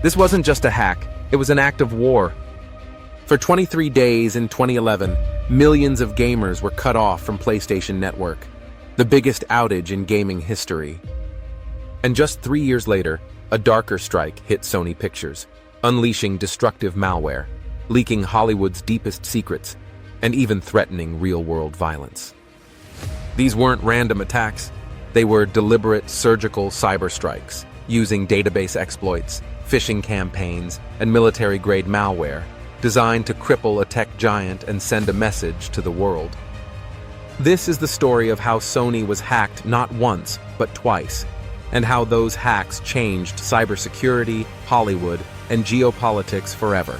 This wasn't just a hack, it was an act of war. For 23 days in 2011, millions of gamers were cut off from PlayStation Network, the biggest outage in gaming history. And just 3 years later, a darker strike hit Sony Pictures, unleashing destructive malware, leaking Hollywood's deepest secrets, and even threatening real-world violence. These weren't random attacks, they were deliberate surgical cyber strikes, using database exploits, phishing campaigns, and military-grade malware, designed to cripple a tech giant and send a message to the world. This is the story of how Sony was hacked not once, but twice, and how those hacks changed cybersecurity, Hollywood, and geopolitics forever.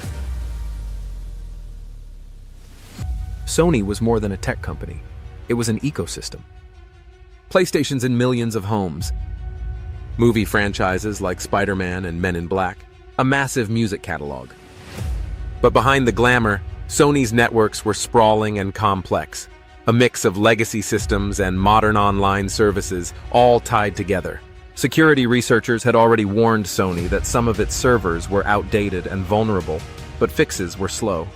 Sony was more than a tech company. It was an ecosystem. PlayStation's in millions of homes. Movie franchises like Spider-Man and Men in Black. A massive music catalog. But behind the glamour, Sony's networks were sprawling and complex. A mix of legacy systems and modern online services, all tied together. Security researchers had already warned Sony that some of its servers were outdated and vulnerable, but fixes were slow.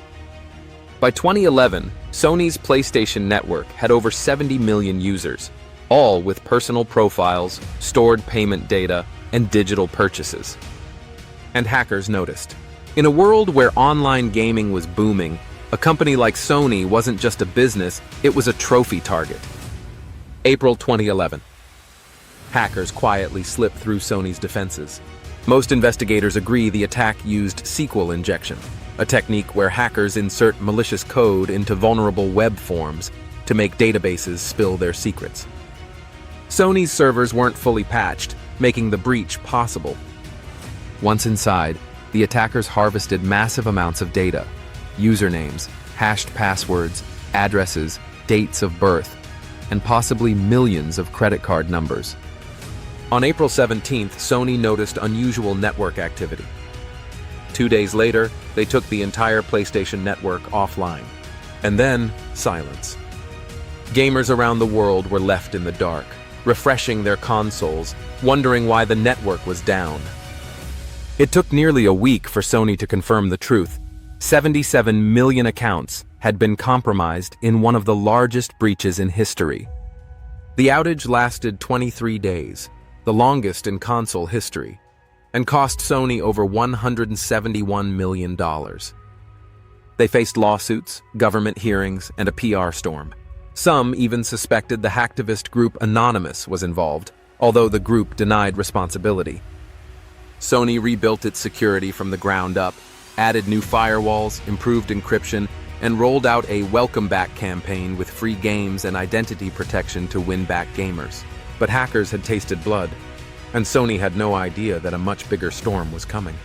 By 2011, Sony's PlayStation Network had over 70 million users, all with personal profiles, stored payment data, and digital purchases. And hackers noticed. In a world where online gaming was booming, a company like Sony wasn't just a business, it was a trophy target. April 2011. Hackers quietly slipped through Sony's defenses. Most investigators agree the attack used SQL injection, a technique where hackers insert malicious code into vulnerable web forms to make databases spill their secrets. Sony's servers weren't fully patched, making the breach possible. Once inside, the attackers harvested massive amounts of data, usernames, hashed passwords, addresses, dates of birth, and possibly millions of credit card numbers. On April 17th, Sony noticed unusual network activity. 2 days later, they took the entire PlayStation network offline. And then, silence. Gamers around the world were left in the dark, refreshing their consoles, wondering why the network was down. It took nearly a week for Sony to confirm the truth. 77 million accounts had been compromised in one of the largest breaches in history. The outage lasted 23 days, the longest in console history, and cost Sony over $171 million. They faced lawsuits, government hearings, and a PR storm. Some even suspected the hacktivist group Anonymous was involved, although the group denied responsibility. Sony rebuilt its security from the ground up, added new firewalls, improved encryption, and rolled out a welcome back campaign with free games and identity protection to win back gamers. But hackers had tasted blood, and Sony had no idea that a much bigger storm was coming.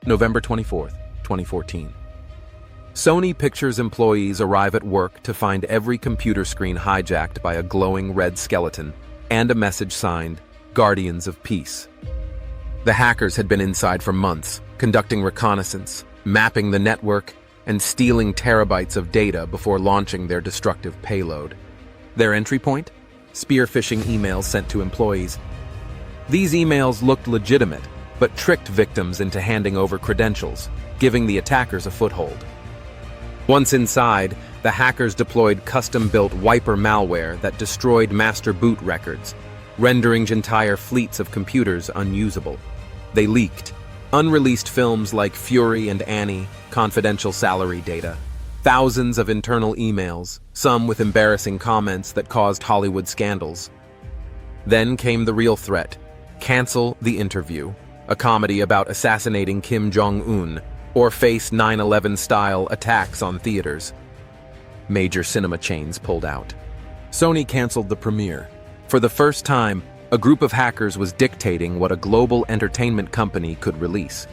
November 24th, 2014. Sony Pictures employees arrive at work to find every computer screen hijacked by a glowing red skeleton and a message signed, Guardians of Peace. The hackers had been inside for months, conducting reconnaissance, mapping the network, and stealing terabytes of data before launching their destructive payload. Their entry point? Spear-phishing emails sent to employees. These emails looked legitimate, but tricked victims into handing over credentials, giving the attackers a foothold. Once inside, the hackers deployed custom-built wiper malware that destroyed master boot records, rendering entire fleets of computers unusable. They leaked unreleased films like Fury and Annie, confidential salary data, thousands of internal emails, some with embarrassing comments that caused Hollywood scandals. Then came the real threat, Cancel the Interview, a comedy about assassinating Kim Jong-un, or face 9/11-style attacks on theaters. Major cinema chains pulled out. Sony canceled the premiere. For the first time, a group of hackers was dictating what a global entertainment company could release.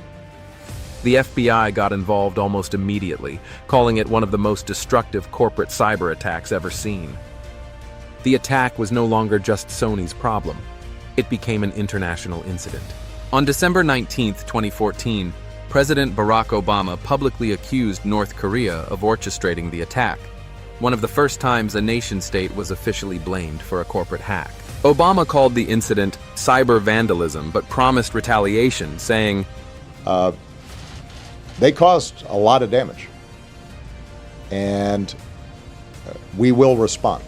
The FBI got involved almost immediately, calling it one of the most destructive corporate cyber attacks ever seen. The attack was no longer just Sony's problem. It became an international incident. On December 19, 2014, President Barack Obama publicly accused North Korea of orchestrating the attack, one of the first times a nation-state was officially blamed for a corporate hack. Obama called the incident cyber vandalism but promised retaliation, saying, They caused a lot of damage, and we will respond.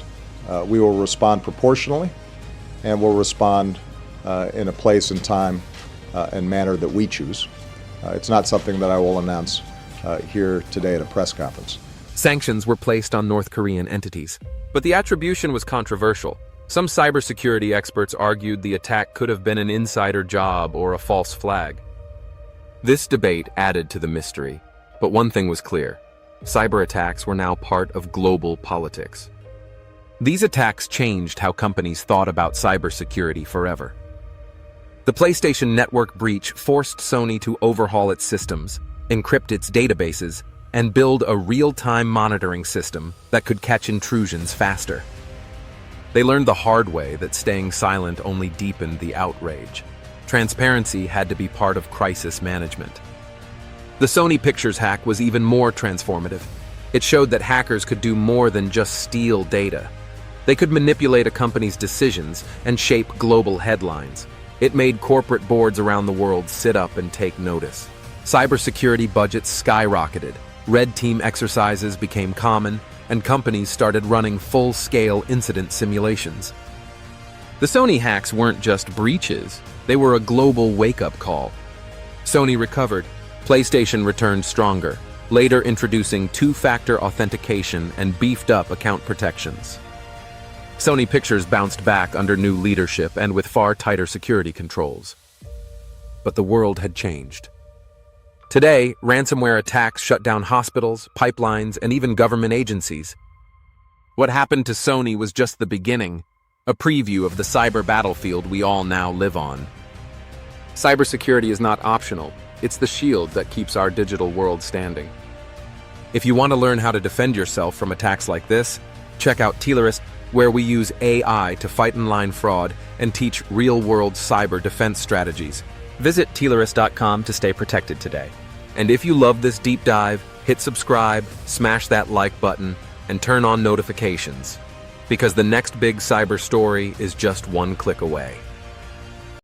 We will respond proportionally, and we'll respond in a place and time and manner that we choose. It's not something that I will announce here today at a press conference. Sanctions were placed on North Korean entities, but the attribution was controversial. Some cybersecurity experts argued the attack could have been an insider job or a false flag. This debate added to the mystery, but one thing was clear: cyber attacks were now part of global politics. These attacks changed how companies thought about cybersecurity forever. The PlayStation Network breach forced Sony to overhaul its systems, encrypt its databases, and build a real-time monitoring system that could catch intrusions faster. They learned the hard way that staying silent only deepened the outrage. Transparency had to be part of crisis management. The Sony Pictures hack was even more transformative. It showed that hackers could do more than just steal data. They could manipulate a company's decisions and shape global headlines. It made corporate boards around the world sit up and take notice. Cybersecurity budgets skyrocketed. Red team exercises became common, and companies started running full-scale incident simulations. The Sony hacks weren't just breaches, they were a global wake-up call. Sony recovered. PlayStation returned stronger, later introducing two-factor authentication and beefed-up account protections. Sony Pictures bounced back under new leadership and with far tighter security controls. But the world had changed. Today, ransomware attacks shut down hospitals, pipelines, and even government agencies. What happened to Sony was just the beginning, a preview of the cyber battlefield we all now live on. Cybersecurity is not optional, it's the shield that keeps our digital world standing. If you want to learn how to defend yourself from attacks like this, check out Telerist, where we use AI to fight online fraud and teach real-world cyber defense strategies. Visit Telerist.com to stay protected today. And if you love this deep dive, hit subscribe, smash that like button, and turn on notifications, because the next big cyber story is just one click away.